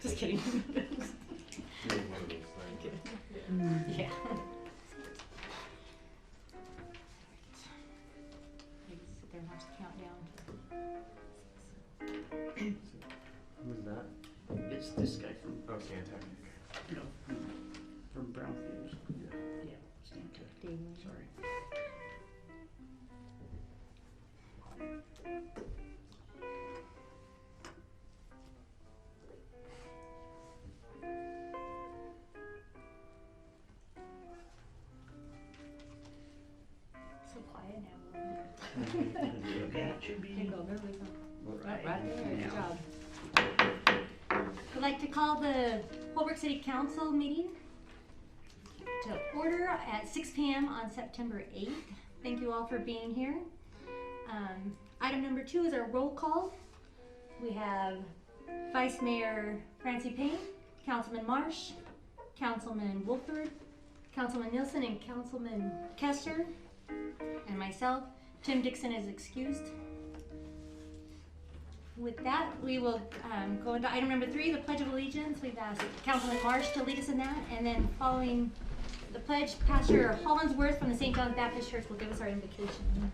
Just kidding. One of those things. Yeah. Sit there and have to count down. Who's that? It's this guy from, Oh, Stantec. you know, from Brownfield. Yeah. Yeah, Stantec. Dave. Sorry. So quiet now. Okay, it should There you be. go, there we go. Right. Right there, good now. job. I'd like to call the Holbrook City Council meeting to order at 6 p.m. on September 8th. Thank you all for being here. Item number 2 is our roll call. We have Vice Mayor Francie Payne, Councilman Marsh, Councilman Wolford, Councilman Nielsen, and Councilman Kester, and myself. Tim Dixon is excused. With that, we will go into item number 3, the Pledge of Allegiance. We've asked Councilman Marsh to lead us in that, and then following the pledge, Pastor Hollinsworth from the St. John's Baptist Church will give us our invocation.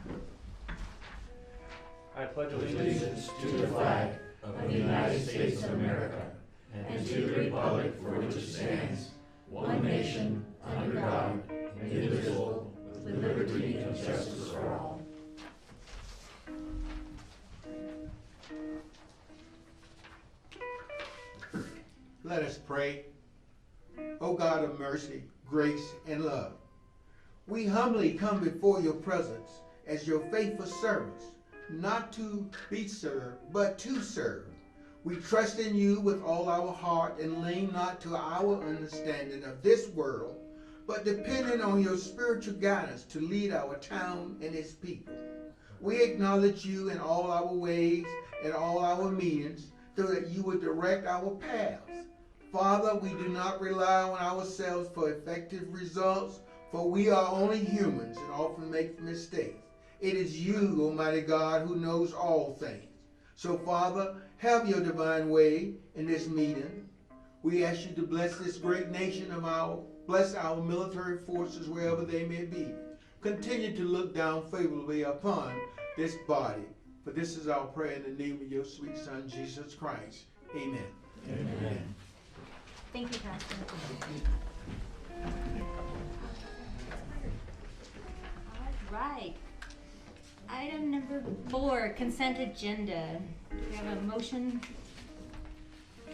I pledge Allegiance to the flag of the United States of America and to the republic for which it stands, one nation, under God, indivisible, with liberty and justice for all. Let us pray. O God of mercy, grace, and love, we humbly come before your presence as your faithful servants, not to be served, but to serve. We trust in you with all our heart and lean not to our understanding of this world, but depending on your spiritual guidance to lead our town and its people. We acknowledge you in all our ways and all our meetings, so that you would direct our paths. Father, we do not rely on ourselves for effective results, for we are only humans and often make mistakes. It is you, Almighty God, who knows all things. So, Father, have your divine way in this meeting. We ask you to bless this great nation bless our military forces wherever they may be. Continue to look down favorably upon this body. For this is our prayer in the name of your sweet Son, Jesus Christ. Amen. Amen. Thank you, Pastor. All right. Item number 4, consent agenda. Do we have a motion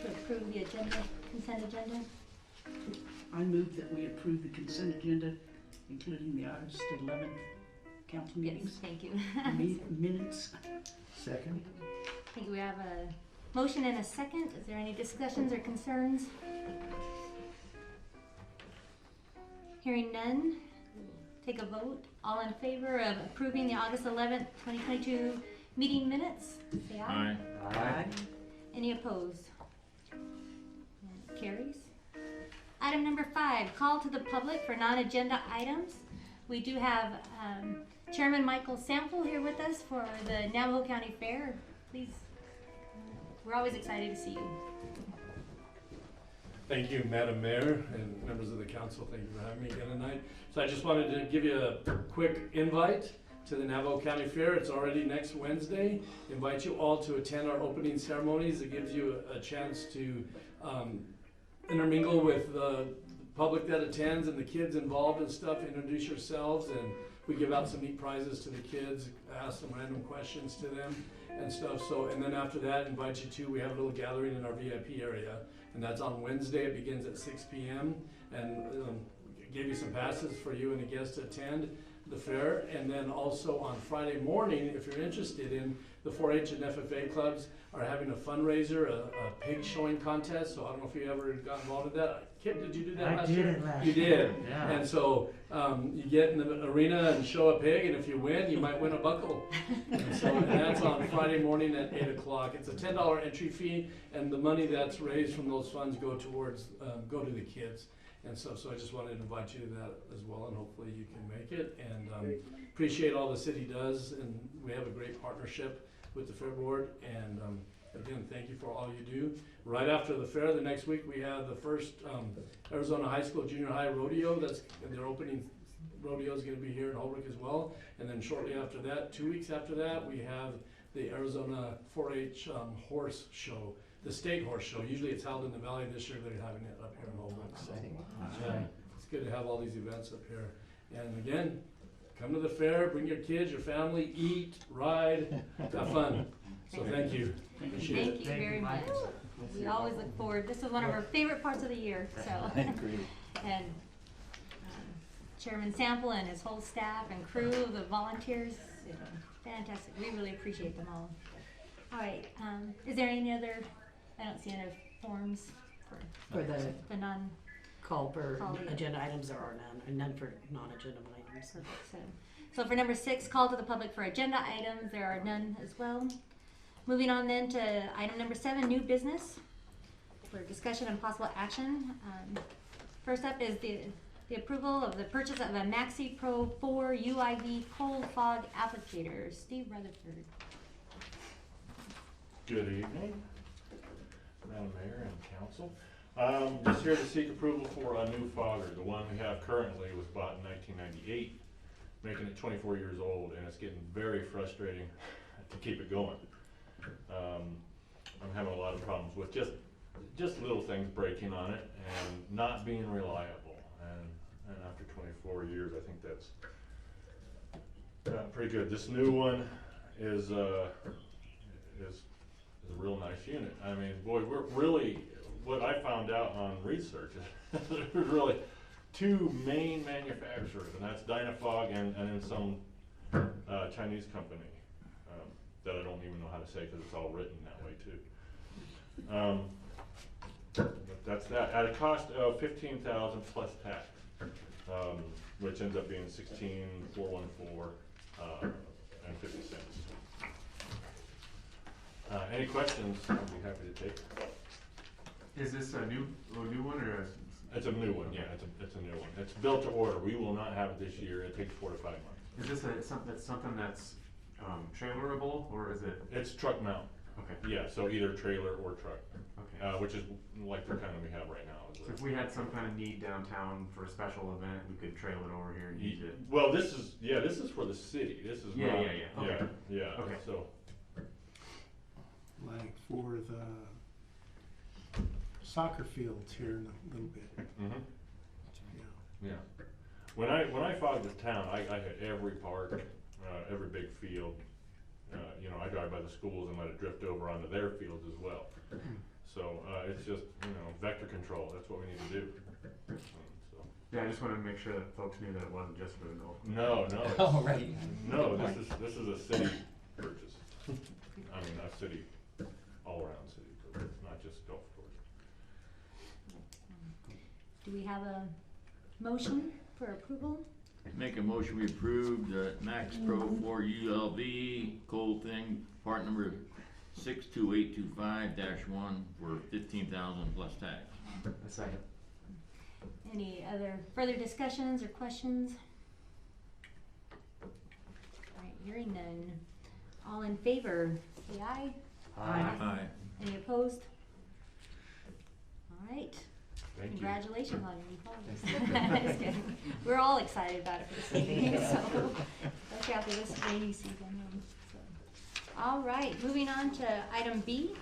to approve the agenda, consent agenda? I move that we approve the consent agenda, including the August 11th council Yes, meetings. thank you. Minutes. Second. I think we have a motion and a second. Is there any discussions or concerns? Hearing none, take a vote. All in favor of approving the August 11th, 2022 meeting minutes, say aye. Aye. Any opposed? And it carries. Item number 5, call to the public for non-agenda items. We do have Chairman Michael Sample here with us for the Navajo County Fair. Please, we're always excited to see you. Thank you, Madam Mayor and members of the council. Thank you for having me again tonight. So I just wanted to give you a quick invite to the Navajo County Fair. It's already next Wednesday. Invite you all to attend our opening ceremonies. It gives you a chance to intermingle with the public that attends and the kids involved and stuff. Introduce yourselves, and we give out some neat prizes to the kids, ask some random questions to them and stuff. So, and then after that, invite you to, we have a little gathering in our VIP area, and that's on Wednesday. It begins at 6 p.m. and gave you some passes for you and the guests to attend the fair. And then also on Friday morning, if you're interested in, the 4-H and FFA clubs are having a fundraiser, a pig showing contest. So I don't know if you ever got involved with that. Kip, did you do that last year? You did. Yeah. And so you get in the arena and show a pig, and if you win, you might win a buckle. And that's on Friday morning at 8 o'clock. It's a $10 entry fee, and the money that's raised from those funds go to the kids. And so I just wanted to invite you to that as well, and hopefully you can make it. And appreciate all the city does, and we have a great partnership with the Fair Board. And again, thank you for all you do. Right after the fair, the next week, we have the first Arizona High School Junior High Rodeo. Their opening rodeo is going to be here in Holbrook as well. And then shortly after that, 2 weeks after that, we have the Arizona 4-H horse show, the state horse show. Usually it's held in the valley. This year they're having it up here in Holbrook. So it's good to have all these events up here. And again, come to the fair, bring your kids, your family, eat, ride, have fun. So thank you. Appreciate it. Thank you very much. We always look forward. This is one of our favorite parts of the year, so. I agree. And Chairman Sample and his whole staff and crew, the volunteers, you know, fantastic. We really appreciate them all. All right, is there any other, I don't see any forms For the for none. call for Call the- agenda items, there are none, and none for non-agenda items. So for number 6, call to the public for agenda items, there are none as well. Moving on then to item number 7, new business for discussion and possible action. First up is the approval of the purchase of a Maxi Pro 4 UIV cold fog applicator. Steve Rutherford. Good evening, Madam Mayor and Council. Just here to seek approval for a new fogger. The one we have currently was bought in 1998, making it 24 years old, and it's getting very frustrating to keep it going. I'm having a lot of problems with just little things breaking on it and not being reliable. And after 24 years, I think that's pretty good. This new one is a real nice unit. I mean, boy, we're really, what I found out on research is there's really 2 main manufacturers, and that's Dynafog and then some Chinese company that I don't even know how to say because it's all written that way too. But that's that. At a cost of $15,000 plus tax, which ends up being $16,414 and 50 cents. Any questions? I'd be happy to take. Is this a new one or It's a new one, yeah, it's a new one. It's built to order. We will not have it this year. It takes 4 to 5 months. is this something that's trailerable or is it? It's truck mount. Okay. Yeah, so either trailer or truck, Okay. which is like the kind we have right now. So if we had some kind of need downtown for a special event, we could trail it over here and use it. Well, this is for the city. This is Yeah, not, yeah, yeah. Okay. yeah. Okay. So Like for the soccer fields here in a little bit. mhm. Yeah. Yeah. When I fogged this town, I hit every park, every big field. You know, I drive by the schools and let it drift over onto their fields as well. So it's just, you know, vector control. That's what we need to do. So. Yeah, I just wanted to make sure that folks knew that it wasn't just for the golf. No, no. Oh, right. No, this is a city purchase. I mean, a city, all around city purchase, not just golf course. Do we have a motion for approval? Make a motion, we approve the Max Pro 4 ULV cold thing, part number 62825-1 for $15,000 plus tax. A second. Any other further discussions or questions? All right, hearing none. All in favor, say aye. Aye. Any opposed? All right. Thank you. Congratulations on your new progress. Just kidding. We're all excited about it for this evening, so especially after this rainy season. So. All right, moving on to item B.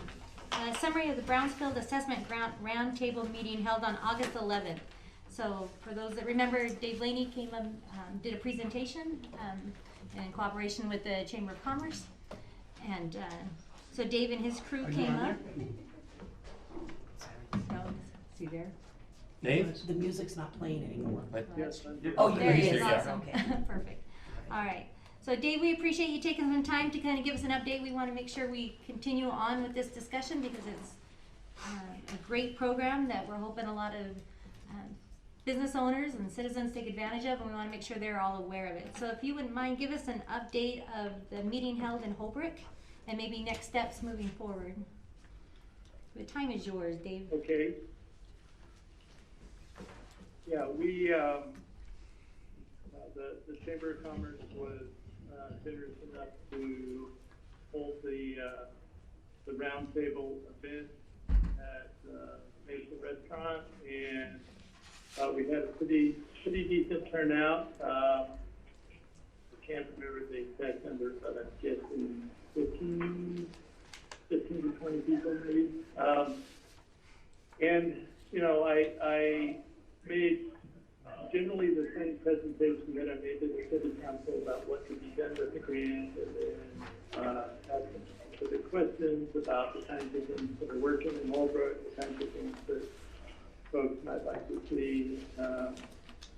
Summary of the Brownsfield Assessment Grant Roundtable meeting held on August 11th. So for those that remember, Dave Laney came up, did a presentation in cooperation with the Chamber of Commerce. And so Dave and his crew came up. So, is he there? The music's not playing anymore. Yes. Oh, There he is, Yeah, awesome, okay. perfect. All right, so Dave, we appreciate you taking some time to kind of give us an update. We want to make sure we continue on with this discussion because it's a great program that we're hoping a lot of business owners and citizens take advantage of, and we want to make sure they're all aware of it. So if you wouldn't mind, give us an update of the meeting held in Holbrook and maybe next steps moving forward. The time is yours, Dave. Okay. Yeah, we, the Chamber of Commerce was generous enough to hold the the roundtable event at Mesa Restaurant, and we had a pretty decent turnout. I can't remember the exact number, but I'm guessing 15 to 20 people maybe. And, you know, I made generally the same presentation that I made to the city council about what could be done with the grant, and then had some specific questions about the kinds of things that are working in Holbrook, the kinds of things that folks might like to see,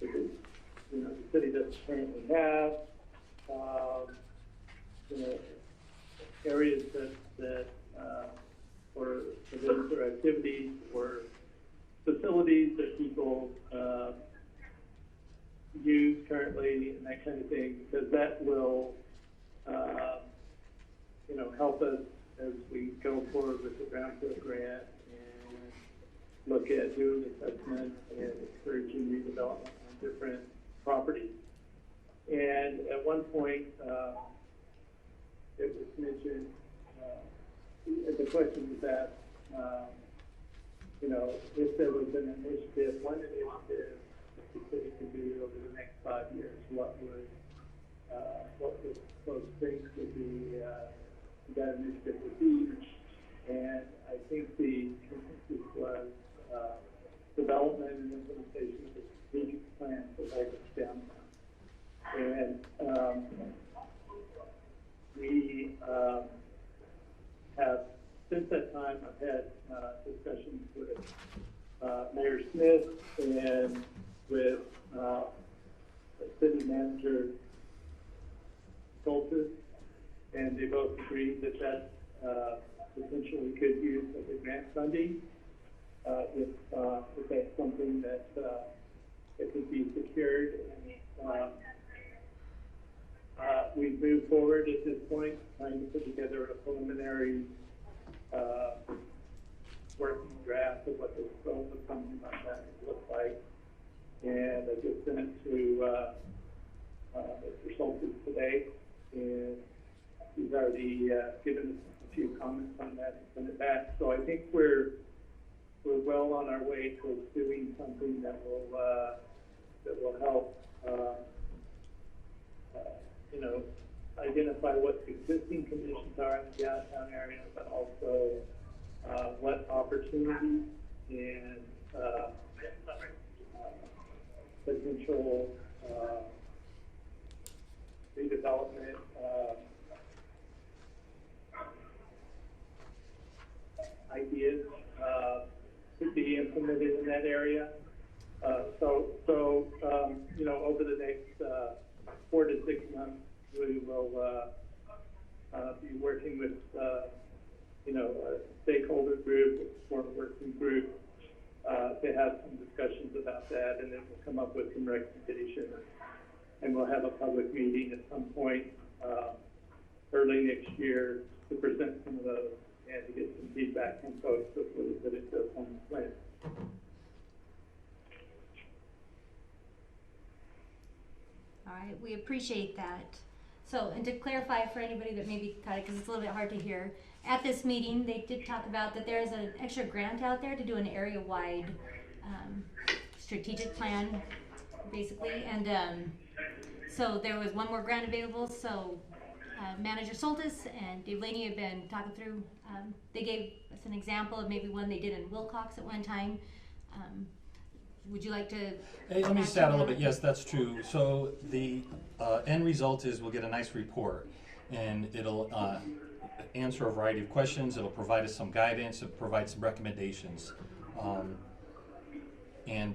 because, you know, the city doesn't currently have, you know, areas that or events or activities or facilities that people use currently and that kind of thing, because that will, you know, help us as we go forward with the brownfield grant and look at doing assessment and encouraging redevelopment on different properties. And at one point, it was mentioned, the question was asked, you know, if there was an initiative, one initiative the city could do over the next 5 years, what would those things would be, that initiative would be? And I think the consensus was development and implementation of a strategic plan for Holbrook downtown. And we have, since that time, I've had discussions with Mayor Smith and with the city manager, Soltis, and they both agreed that that potentially could use of the grant funding if that's something that it could be secured. And we've moved forward at this point, trying to put together a preliminary working draft of what the scope of something like that would look like. And I just sent it to Mr. Soltis today, and he's already given us a few comments on that and sent it back. So I think we're well on our way towards doing something that will help you know, identify what existing conditions are in the downtown area, but also what opportunities and potential redevelopment ideas could be implemented in that area. So you know, over the next 4 to 6 months, we will be working with you know, a stakeholder group, a support working group, to have some discussions about that, and then we'll come up with some recommendations, and we'll have a public meeting at some point early next year to present some of those and to get some feedback from folks before we put it into a formal plan. All right, we appreciate that. So, and to clarify for anybody that maybe caught it, because it's a little bit hard to hear, at this meeting, they did talk about that there's an extra grant out there to do an area-wide strategic plan, basically. And so there was one more grant available, so Manager Soltis and Dave Laney have been talking through, they gave us an example of maybe one they did in Wilcox at one time. Would you like to? Hey, let me just add a little bit. Yes, that's true. So the end result is we'll get a nice report, and it'll answer a variety of questions. It'll provide us some guidance. It'll provide some recommendations. And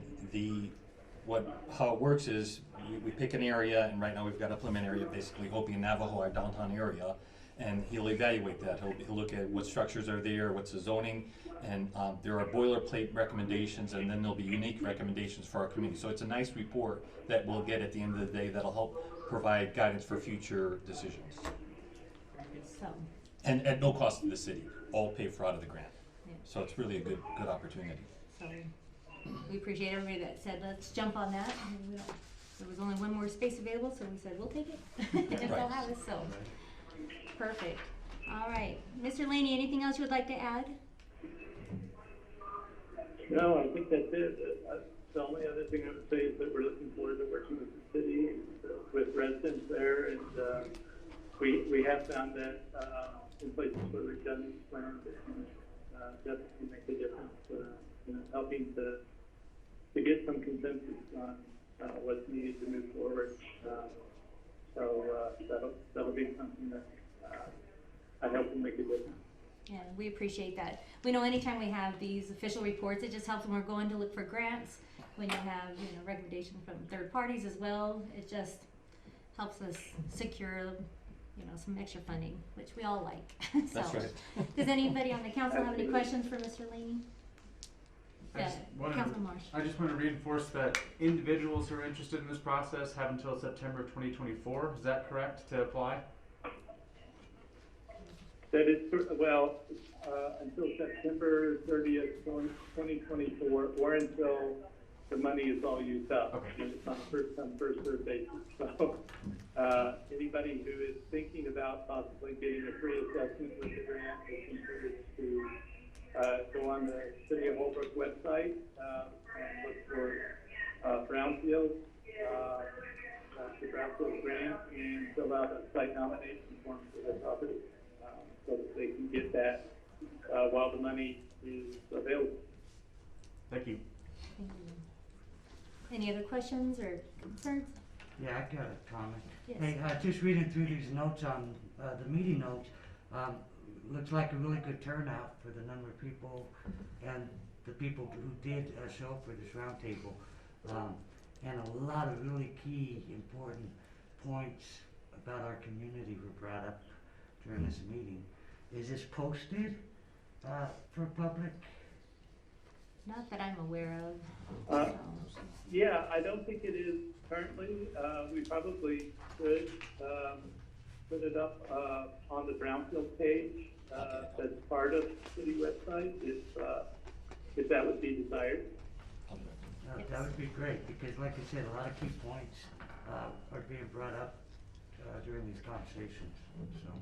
how it works is we pick an area, and right now we've got a implement area, basically Hopi and Navajo, our downtown area, and he'll evaluate that. He'll look at what structures are there, what's the zoning, and there are boilerplate recommendations, and then there'll be unique recommendations for our community. So it's a nice report that we'll get at the end of the day that'll help provide guidance for future decisions. So. And at no cost to the city, all paid for out of the grant. Yeah. So it's really a good opportunity. So we appreciate everybody that said, let's jump on that. There was only one more space available, so we said, we'll take it. That's all have it, so. Perfect. All right, Mr. Laney, anything else you would like to add? No, I think that's it. The only other thing I would say is that we're looking forward to working with the city, with residents there, and we have found that in places where we've done these plans, it can definitely make a difference, helping to get some consensus on what's needed to move forward. That'll be something that I hope will make a difference. Yeah, we appreciate that. We know anytime we have these official reports, it just helps when we're going to look for grants. When you have, recommendation from third parties as well, it just helps us secure, some extra funding, which we all like. That's right. Does anybody on the council have any questions for Mr. Laney? I just wanna- Councilman Marsh. I just want to reinforce that individuals who are interested in this process have until September 2024. Is that correct to apply? That is, until September 30th, 2024, or until the money is all used up. Okay. It's on a first come, first served basis. So, anybody who is thinking about possibly getting a free assessment with the grant is encouraged to go on the City of Holbrook website and look for brownfield, the brownfield grant, and fill out a site nomination form for their property. So that they can get that while the money is available. Thank you. Any other questions or concerns? Yeah, I got a comment. Yes. Hey, just reading through these notes on the meeting notes, looks like a really good turnout for the number of people and the people who did show up for this roundtable. And a lot of really key, important points about our community were brought up during this meeting. Is this posted for public? Not that I'm aware of. Yeah, I don't think it is currently. We probably could put it up on the brownfield page as part of the city website if that would be desired. That would be great, because like I said, a lot of key points are being brought up during these conversations, so.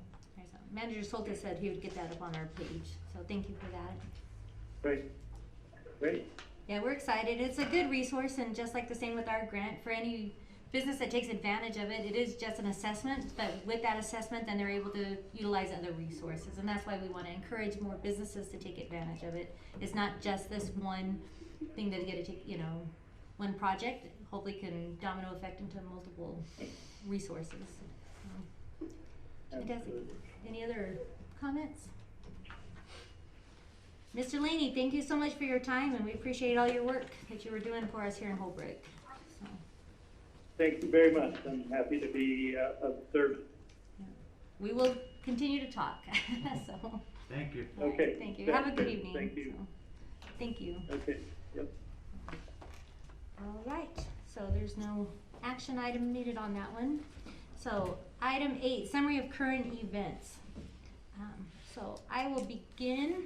Manager Soltis said he would get that up on our page, so thank you for that. Great. Yeah, we're excited. It's a good resource, and just like the same with our grant, for any business that takes advantage of it, it is just an assessment, but with that assessment, then they're able to utilize other resources, and that's why we want to encourage more businesses to take advantage of it. It's not just this one thing that you get to take, one project, hopefully can domino effect into multiple resources. Fantastic. Any other comments? Mr. Laney, thank you so much for your time, and we appreciate all your work that you were doing for us here in Holbrook. So. Thank you very much. I'm happy to be of service. Yeah. We will continue to talk. So. Thank you. Okay. Thank you. Have a good evening. Thank you. So, thank you. Okay. Yep. All right. So there's no action item needed on that one. So item 8, summary of current events. So I will begin.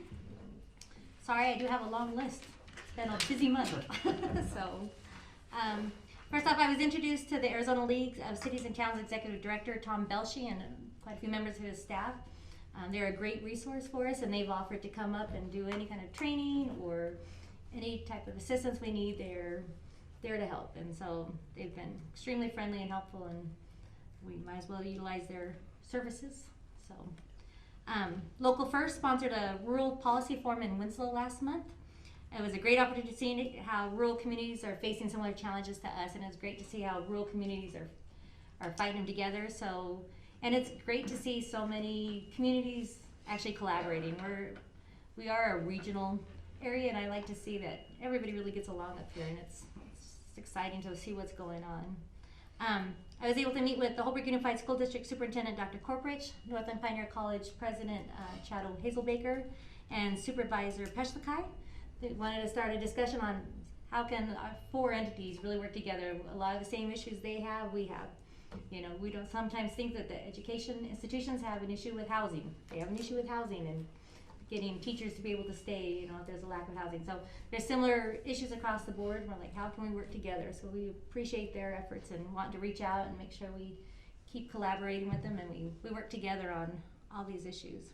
Sorry, I do have a long list. It's been a busy month. So, first off, I was introduced to the Arizona League of Cities and Towns Executive Director, Tom Belshey, and quite a few members of his staff. They're a great resource for us, and they've offered to come up and do any kind of training or any type of assistance we need. They're there to help, and so they've been extremely friendly and helpful, and we might as well utilize their services. So. Local First sponsored a rural policy forum in Winslow last month. It was a great opportunity to see how rural communities are facing similar challenges to us, and it's great to see how rural communities are fighting them together. So, and it's great to see so many communities actually collaborating. We are a regional area, and I like to see that everybody really gets along up here, and it's exciting to see what's going on. I was able to meet with the Holbrook Unified School District Superintendent Dr. Corporich, Northland Pioneer College President Chad Hazelbaker, and Supervisor Peshlikai. They wanted to start a discussion on how can our 4 entities really work together. A lot of the same issues they have, we have. We don't sometimes think that the education institutions have an issue with housing. They have an issue with housing and getting teachers to be able to stay, if there's a lack of housing. So there's similar issues across the board. We're like, how can we work together? So we appreciate their efforts and want to reach out and make sure we keep collaborating with them, and we work together all these issues.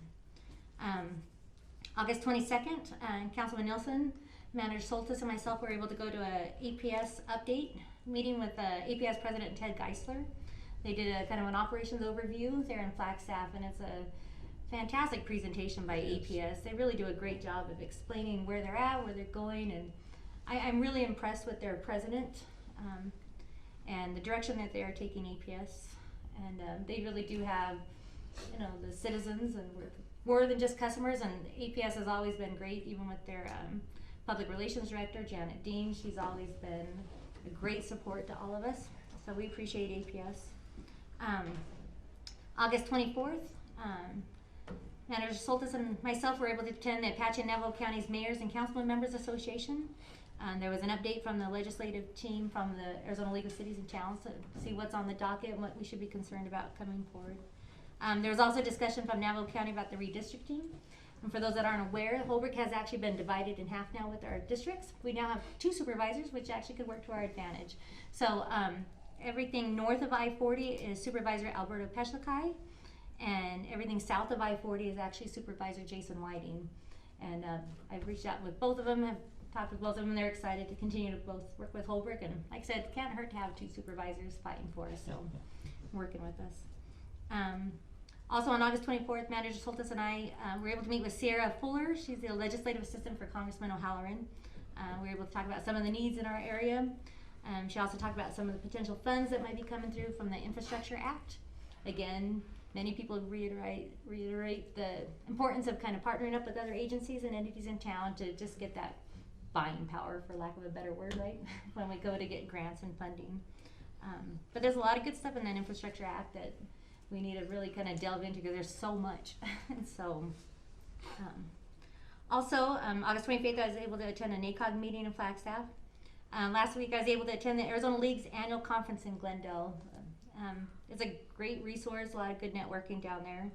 August 22nd, Councilman Nielsen, Manager Soltis, and myself were able to go to a APS update meeting with APS President Ted Geisler. They did a kind of an operations overview there in Flagstaff, and it's a fantastic presentation by APS. They really do a great job of explaining where they're at, where they're going, and I'm really impressed with their president and the direction that they are taking APS. And they really do have, you know, the citizens, and we're more than just customers. And APS has always been great, even with their public relations director, Janet Dean. She's always been a great support to all of us. So we appreciate APS. August 24th, Manager Soltis and myself were able to attend the Apache and Navajo County's Mayors and Councilman Members Association. There was an update from the legislative team from the Arizona League of Cities and Towns to see what's on the docket and what we should be concerned about coming forward. There was also discussion from Navajo County about the redistricting. And for those that aren't aware, Holbrook has actually been divided in half now with our districts. We now have 2 supervisors, which actually could work to our advantage. So everything north of I-40 is Supervisor Alberto Peshlikai, and everything south of I-40 is actually Supervisor Jason Whiting. And I've reached out with both of them, have talked with both of them, and they're excited to continue to both work with Holbrook. And like I said, it can't hurt to have 2 supervisors fighting for us, so working with us. Also on August 24th, Manager Soltis and I were able to meet with Sierra Fuller. She's the legislative assistant for Congressman O'Halloran. We were able to talk about some of the needs in our area. She also talked about some of the potential funds that might be coming through from the Infrastructure Act. Again, many people reiterate the importance of kind of partnering up with other agencies and entities in town to just get that buying power, for lack of a better word, right? When we go to get grants and funding. But there's a lot of good stuff in that Infrastructure Act that we need to really kind of delve into, because there's so much. And so, also, August 25th, I was able to attend a NACOG meeting in Flagstaff. Last week, I was able to attend the Arizona League's annual conference in Glendale. It's a great resource, a lot of good networking down there.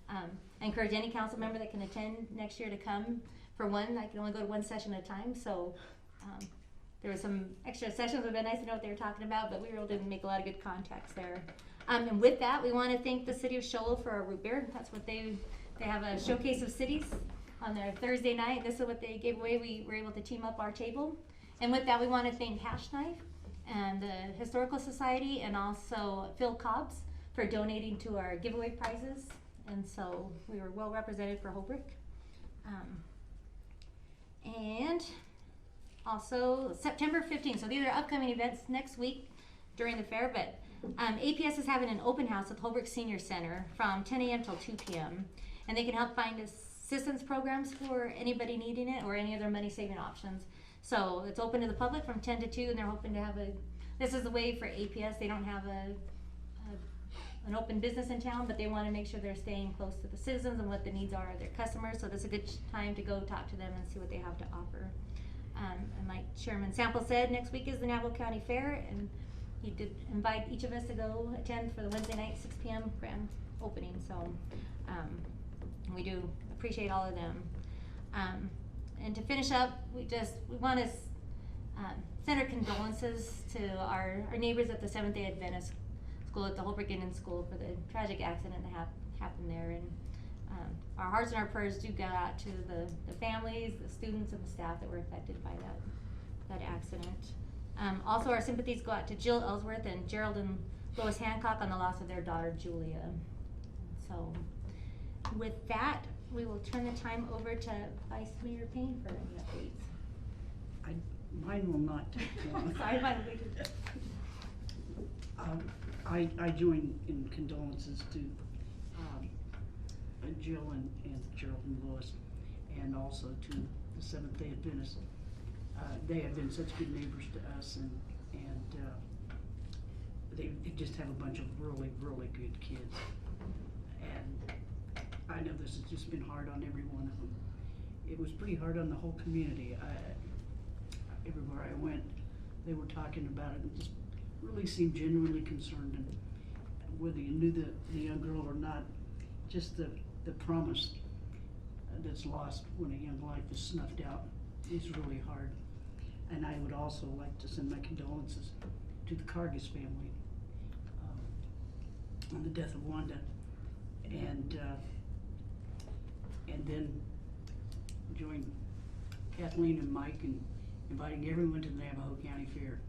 I encourage any council member that can attend next year to come. For one, I can only go to one session at a time, so there were some extra sessions. It would have been nice to know what they were talking about, but we were able to make a lot of good contacts there. And with that, we want to thank the city of Show Low for our root beer. That's what they have a showcase of cities on their Thursday night. This is what they gave away. We were able to team up our table. And with that, we want to thank Hash Knife and the Historical Society, and also Phil Cobbs for donating to our giveaway prizes. And so we were well represented for Holbrook. And also September 15th. So these are upcoming events next week during the fair, but APS is having an open house at Holbrook Senior Center from 10 a.m. till 2 p.m. And they can help find assistance programs for anybody needing it, or any other money-saving options. So it's open to the public from 10 to 2, and they're hoping to have this is the way for APS. They don't have an open business in town, but they want to make sure they're staying close to the citizens and what the needs are of their customers. So this is a good time to go talk to them and see what they have to offer. And like Chairman Sample said, next week is the Navajo County Fair, and he did invite each of us to go attend for the Wednesday night 6 p.m. grand opening. So we do appreciate all of them. And to finish up, we want to send our condolences to our neighbors at the Seventh-day Adventist School at the Holbrook Indian School for the tragic accident that happened there. And our hearts and our prayers do go out to the families, the students, and the staff that were affected by that accident. Also, our sympathies go out to Jill Ellsworth and Gerald and Lois Hancock on the loss of their daughter, Julia. So with that, we will turn the time over to Vice Mayor Payne for any updates. Mine will not take long. Sorry, mine will wait. I join in condolences to Jill and Gerald and Lois, and also to the Seventh-day Adventists. They have been such good neighbors to us, and they just have a bunch of really, really good kids. And I know this has just been hard on every one of them. It was pretty hard on the whole community. Everywhere I went, they were talking about it and just really seemed genuinely concerned. And whether you knew the young girl or not, just the promise that's lost when a young life is snuffed out is really hard. And I would also like to send my condolences to the Cargis family on the death of Wanda. And and then join Kathleen and Mike in inviting everyone to the Navajo County Fair.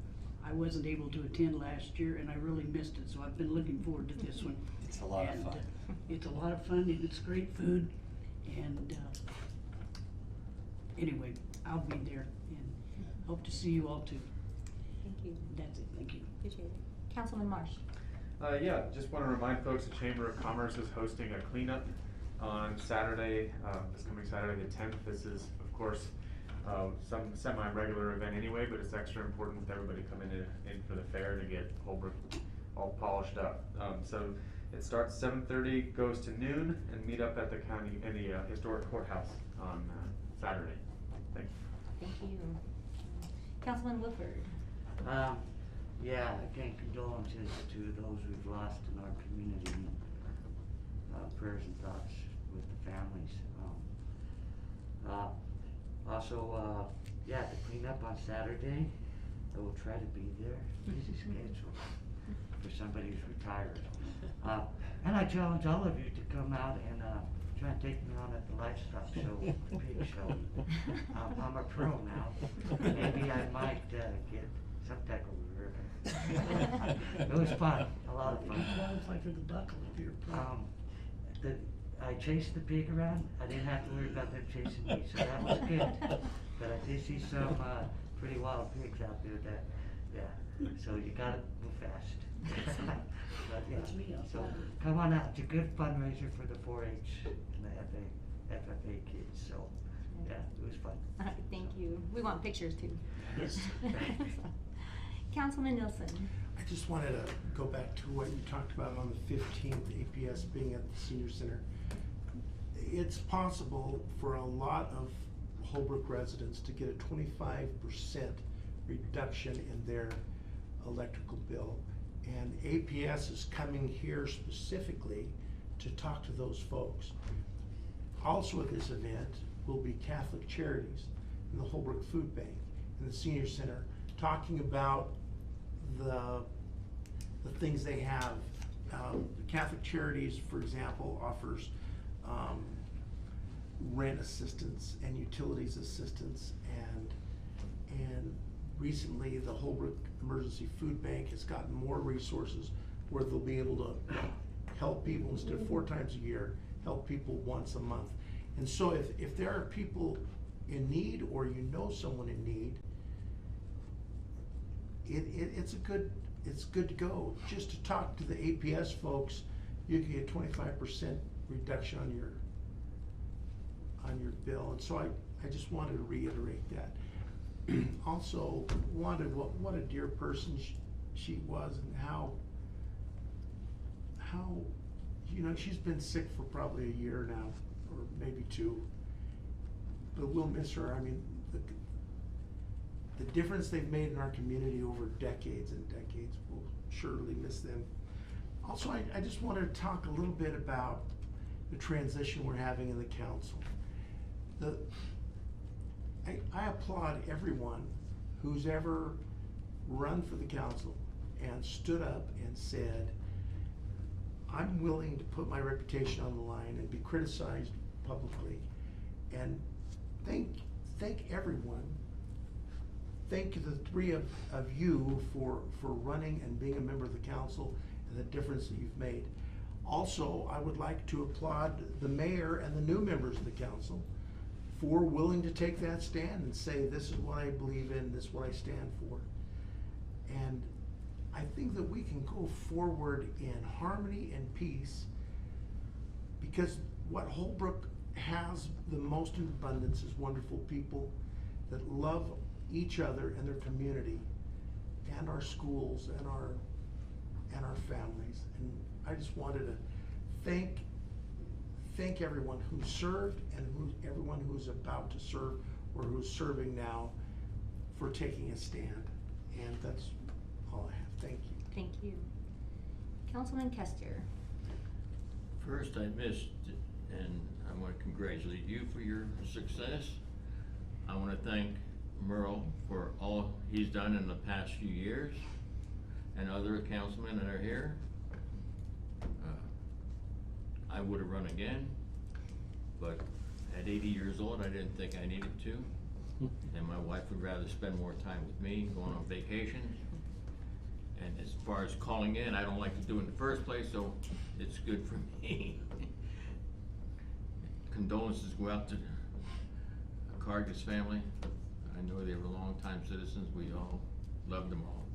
I wasn't able to attend last year and I really missed it, so I've been looking forward to this one. It's a lot of fun. It's a lot of fun and it's great food, and anyway, I'll be there and hope to see you all too. Thank you. That's it, thank you. Appreciate it. Councilman Marsh. Yeah, just want to remind folks the Chamber of Commerce is hosting a cleanup on Saturday, this coming Saturday the 10th. This is, of course, some semi-regular event anyway, but it's extra important with everybody coming in for the fair to get Holbrook all polished up. So it starts 7:30, goes to noon, and meet up at the county, in the historic courthouse on Saturday. Thank you. Thank you. Councilman Woodford. Yeah, again, condolences to those we've lost in our community. Prayers and thoughts with the families. Also, yeah, the cleanup on Saturday, I will try to be there. Busy schedule for somebody who's retired. And I challenge all of you to come out and try and take me on at the livestock show, the pig show. I'm a pro now. Maybe I might get some type of ribbon. It was fun, a lot of fun. Qualify for the buckle if you're a pro. I chased the pig around. I didn't have to worry about them chasing me, so that was good. But I did see some pretty wild pigs out there that, yeah, so you gotta move fast. But yeah, That's me, I'll so follow. come on out. It's a good fundraiser for the 4-H and the FFA kids, so yeah, it was fun. All right, thank you. We want pictures too. Yes. Councilman Nilsson. I just wanted to go back to what you talked about on the 15th, APS being at the senior center. It's possible for a lot of Holbrook residents to get a 25% reduction in their electrical bill. And APS is coming here specifically to talk to those folks. Also at this event will be Catholic Charities and the Holbrook Food Bank and the Senior Center talking about the things they have. Catholic Charities, for example, offers rent assistance and utilities assistance, and recently the Holbrook Emergency Food Bank has gotten more resources where they'll be able to help people instead of 4 times a year, help people once a month. And so if there are people in need or you know someone in need, it's good to go. Just to talk to the APS folks, you can get 25% reduction on your bill. And so I just wanted to reiterate that. Also wanted what a dear person she was, and how you know, she's been sick for probably a year now, or maybe 2, but we'll miss her. I mean, the difference they've made in our community over decades and decades, we'll surely miss them. Also, I just wanted to talk a little bit about the transition we're having in the council. I applaud everyone who's ever run for the council and stood up and said, I'm willing to put my reputation on the line and be criticized publicly. And thank everyone. Thank the 3 of you for running and being a member of the council and the difference that you've made. Also, I would like to applaud the mayor and the new members of the council for willing to take that stand and say, this is what I believe in, this is what I stand for. And I think that we can go forward in harmony and peace, because what Holbrook has the most in abundance is wonderful people that love each other and their community and our schools and our families. And I just wanted to thank everyone who served and everyone who's about to serve or who's serving now for taking a stand. And that's all I have. Thank you. Thank you. Councilman Kester. First, I missed, and I want to congratulate you for your success. I want to thank Merle for all he's done in the past few years, and other councilmen that are here. I would have run again, but At 80 years old, I didn't think I needed to. And my wife would rather spend more time with me, going on vacation. And as far as calling in, I don't like to do it in the first place, so it's good for me. Condolences go out to the Cargus family. I know they were longtime citizens. We all loved them all.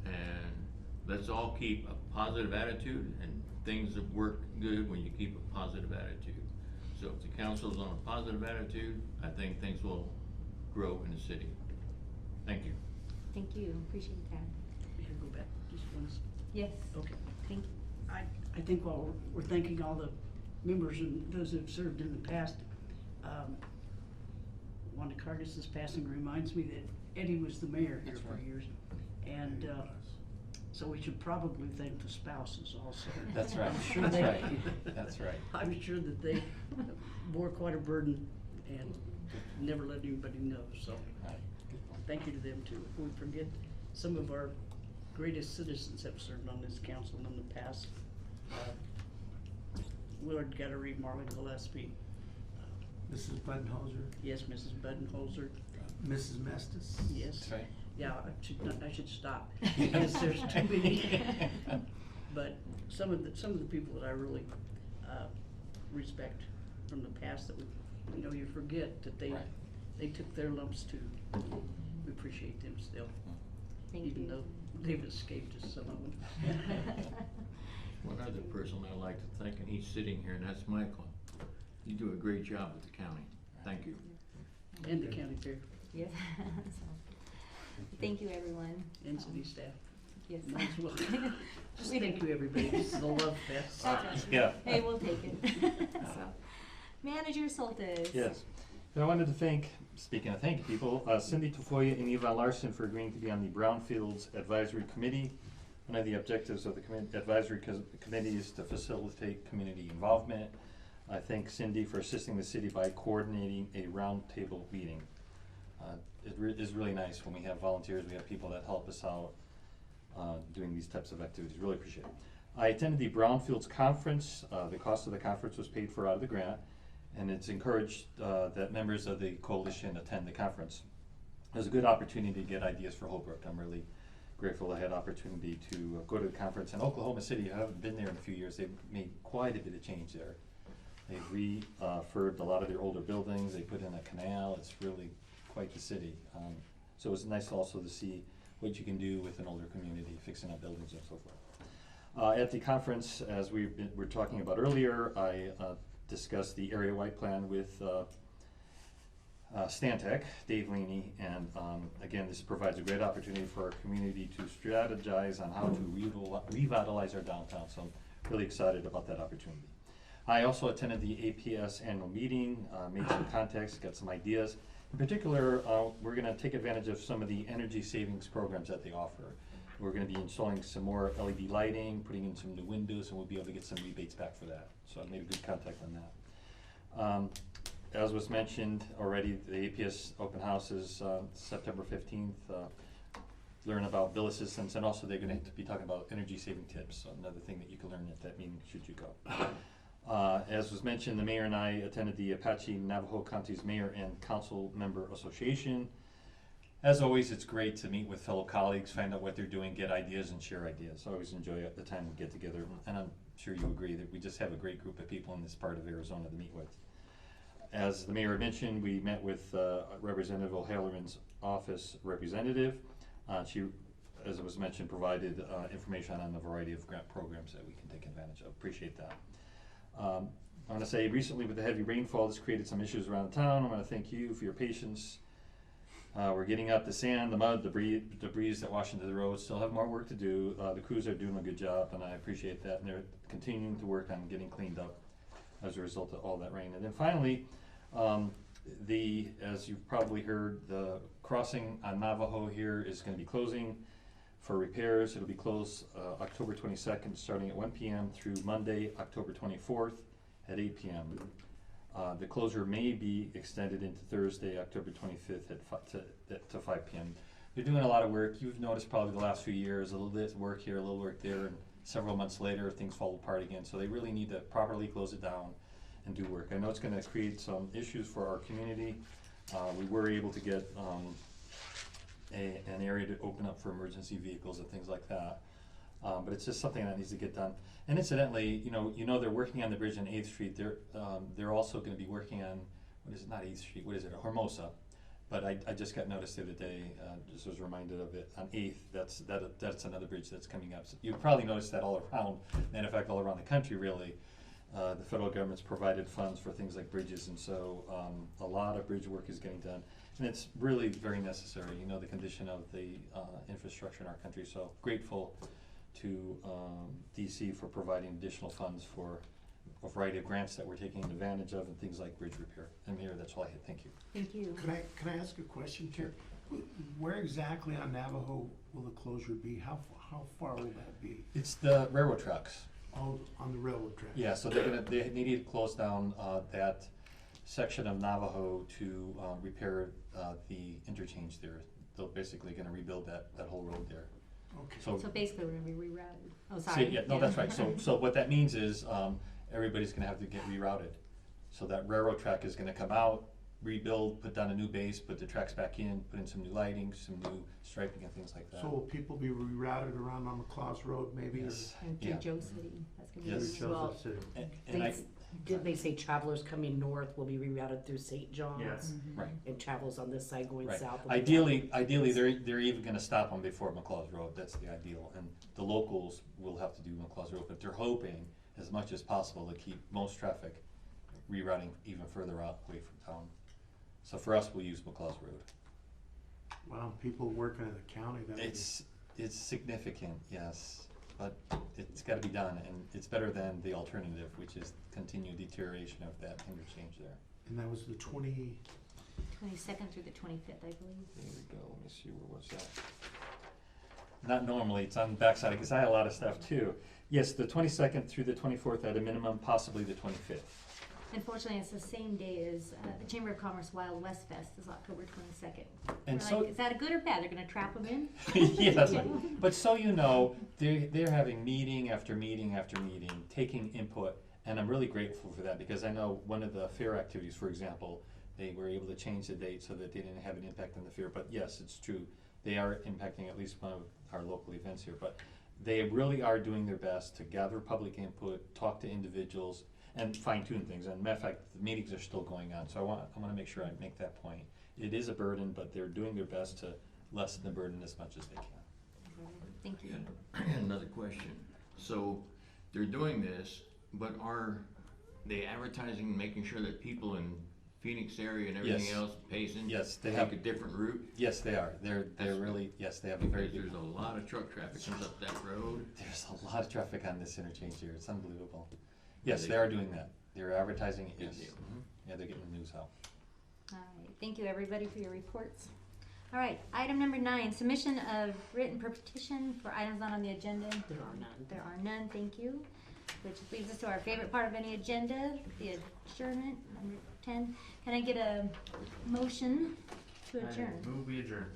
And let's all keep a positive attitude, and things that work good when you keep a positive attitude. So if the council's on a positive attitude, I think things will grow in the city. Thank you. Thank you, appreciate that. Here, go back, just one second. Yes, Okay. thank you. I think while we're thanking all the members and those who've served in the past, Wanda Cargus's passing reminds me that Eddie was the mayor here That's for right. years. And so we should probably thank the spouses also. That's right, I'm sure that's they- right, that's right. I'm sure that they bore quite a burden and never let anybody know, so Right, good point. thank you to them too. We forget some of our greatest citizens have served on this council in the past. Willard Guttery, Marlon Gillespie, Mrs. Budenholzer, yes, Mrs. Budenholzer, Mrs. Mestis. yes. That's right. Yeah, I should stop, because there's too many. But some of the people that I really, respect from the past that you forget that Right. they took their lumps too. We appreciate them still, Thank even you. though they've escaped us, some of them. One other person I'd like to thank, and he's sitting here, and that's Michael. You do a great job with the county. Thank you. And the county fair, Yes, so, thank you, everyone. and city staff. Yes. Might as well. Just thank you, everybody, this is a love fest. That's right. Yeah. Hey, we'll take it. So, Manager Soltis. Yes. So I wanted to thank, speaking of thanking people, Cindy Tafoya and Eva Larson for agreeing to be on the Brownfields Advisory Committee. One of the objectives of the advisory committee is to facilitate community involvement. I thank Cindy for assisting the city by coordinating a roundtable meeting. It is really nice when we have volunteers, we have people that help us out doing these types of activities. Really appreciate it. I attended the Brownfields Conference. The cost of the conference was paid for out of the grant, and it's encouraged that members of the coalition attend the conference. It was a good opportunity to get ideas for Holbrook. I'm really grateful I had opportunity to go to the conference. In Oklahoma City, I haven't been there in a few years. They've made quite a bit of change there. They've refurbed a lot of their older buildings. They put in a canal. It's really quite the city. So it was nice also to see what you can do with an older community, fixing up buildings and so forth. At the conference, as we were talking about earlier, I discussed the area-wide plan with Stantec, Dave Laney, and again, this provides a great opportunity for our community to strategize on how to revitalize our downtown, so I'm really excited about that opportunity. I also attended the APS annual meeting, made some contacts, got some ideas. In particular, we're gonna take advantage of some of the energy savings programs that they offer. We're gonna be installing some more LED lighting, putting in some new windows, and we'll be able to get some rebates back for that. So I made a good contact on that. As was mentioned already, the APS open house is September 15th. Learn about bill assistance, and also they're going to be talking about energy saving tips. So another thing that you can learn at that meeting should you go. As was mentioned, the mayor and I attended the Apache Navajo County's Mayor and Council Member Association. As always, it's great to meet with fellow colleagues, find out what they're doing, get ideas, and share ideas. I always enjoy the time we get together, and I'm sure you agree that we just have a great group of people in this part of Arizona to meet with. As the mayor mentioned, we met with Representative O'Halloran's office representative. She, as it was mentioned, provided information on a variety of grant programs that we can take advantage of. Appreciate that. I want to say recently with the heavy rainfall, this created some issues around town. I want to thank you for your patience. We're getting up the sand, the mud, debris that wash into the road. Still have more work to do. The crews are doing a good job, and I appreciate that. And they're continuing to work on getting cleaned up as a result of all that rain. And then finally, as you've probably heard, the crossing on Navajo here is going to be closing for repairs. It'll be closed October 22nd, starting at 1 p.m. through Monday, October 24th at 8 p.m. The closure may be extended into Thursday, October 25th to 5 p.m. They're doing a lot of work. You've noticed probably the last few years, a little bit of work here, a little work there, and several months later, things fall apart again. So they really need to properly close it down and do work. I know it's gonna create some issues for our community. We were able to get an area to open up for emergency vehicles and things like that. But it's just something that needs to get done. And incidentally, you know they're working on the bridge on 8th Street. They're also gonna be working on, not 8th Street, what is it, Hermosa. But I just got noticed the other day, just was reminded of it, on 8th, that's another bridge that's coming up. So you've probably noticed that all around, and in fact all around the country really. The federal government's provided funds for things like bridges, and so a lot of bridge work is getting done. And it's really very necessary, you know, the condition of the infrastructure in our country. So grateful to DC for providing additional funds for a variety of grants that we're taking advantage of and things like bridge repair. And Mayor, that's all I had. Thank you. Thank you. Can I ask a question, Terry? Where exactly on Navajo will the closure be? How far will that be? It's the railroad tracks. Oh, on the railroad track? Yeah, so they need to close down that section of Navajo to repair the interchange there. They're basically gonna rebuild that whole road there. Okay. So basically, we're gonna be rerouted. Oh, So, sorry. yeah, no, that's right. So what that means is everybody's gonna have to get rerouted. So that railroad track is gonna come out, rebuild, put down a new base, put the tracks back in, put in some new lighting, some new striping and things like that. So will people be rerouted around on McLaws Road maybe? Yes. And Yeah. through Joe City, that's gonna be. Yes. Well, Joseph City. And Did they say travelers coming north will be rerouted through St. John's? Yes. right. And travels on this side going Right. south? will be Ideally, they're even gonna stop them before McLaws Road. That's the ideal. And the locals will have to do McLaws Road, but they're hoping as much as possible to keep most traffic rerouting even further out away from town. So for us, we'll use McLaws Road. Wow, people working in the county, that would be. It's significant, yes, but it's gotta be done, and it's better than the alternative, which is continued deterioration of that interchange there. And that was the 22nd through the 25th, I believe. There we go, let me see, where was that? Not normally, it's on the backside, because I had a lot of stuff too. Yes, the 22nd through the 24th at a minimum, possibly the 25th. Unfortunately, it's the same day as the Chamber of Commerce Wild West Fest is October 22nd. And We're so, like, is that a good or bad? They're gonna trap them in? yes, but so you know, they're having meeting after meeting after meeting, taking input, and I'm really grateful for that, because I know one of the fair activities, for example, they were able to change the date so that they didn't have an impact on the fair, but yes, it's true, they are impacting at least one of our local events here, but they really are doing their best to gather public input, talk to individuals, and fine-tune things. And matter of fact, the meetings are still going on, so I want to make sure I make that point. It is a burden, but they're doing their best to lessen the burden as much as they can. Thank you. I had another question. So they're doing this, but are they advertising, making sure that people in Phoenix area and everything Yes. else, Payson, Yes, they take have. a different route? Yes, they are. They're That's really, yes, they have a very Because big. there's a lot of truck traffic comes up that road. There's a lot of traffic on this interchange here. It's unbelievable. Yes, they- they are doing that. They're advertising it, Good yes. deal. Mhm. Yeah, they're getting the news out. All right, thank you everybody for your reports. All right, item number 9, submission of written petition for items not on the agenda. There are none. There are none, thank you. Which leads us to our favorite part of any agenda, the adjournment, number 10. Can I get a motion to adjourn? Move we adjourn.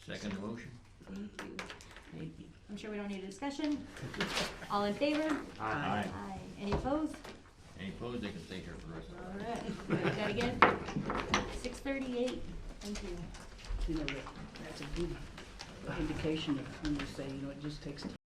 Second motion? Thank you. I'm sure we don't need a discussion. All in favor? Aye. Aye. Any opposed? Any opposed, they can stay here for the rest of All the right, that again? 6:38, thank you. You know, that's a good indication of when you say, you know, it just takes time.